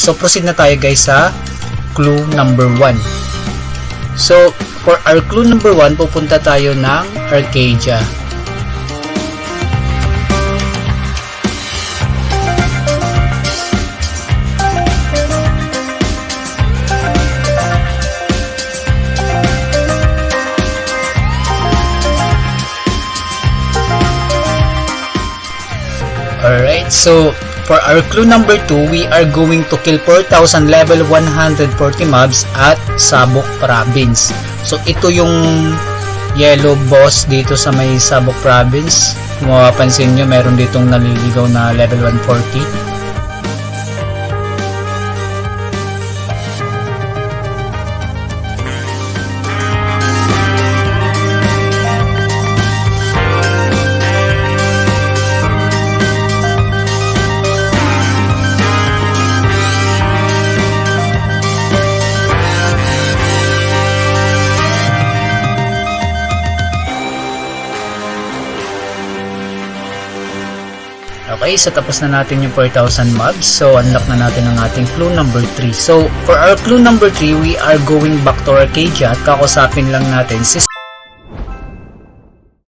So proceed na tayo guys sa clue number 1. So for our clue number 1, pupunta tayo ng Arcadia. Alright, so for our clue number 2, we are going to kill 4,000 level 140 mobs at Sabok Province. So ito yung yellow boss dito sa may Sabok Province. Kung mapapansin nyo, meron ditong naliligaw na level 140. Okay, so tapos na natin yung 4,000 mobs. So, unlock na natin ang ating clue number 3. So, for our clue number 3, we are going back to Arcadia at kakusapin lang natin si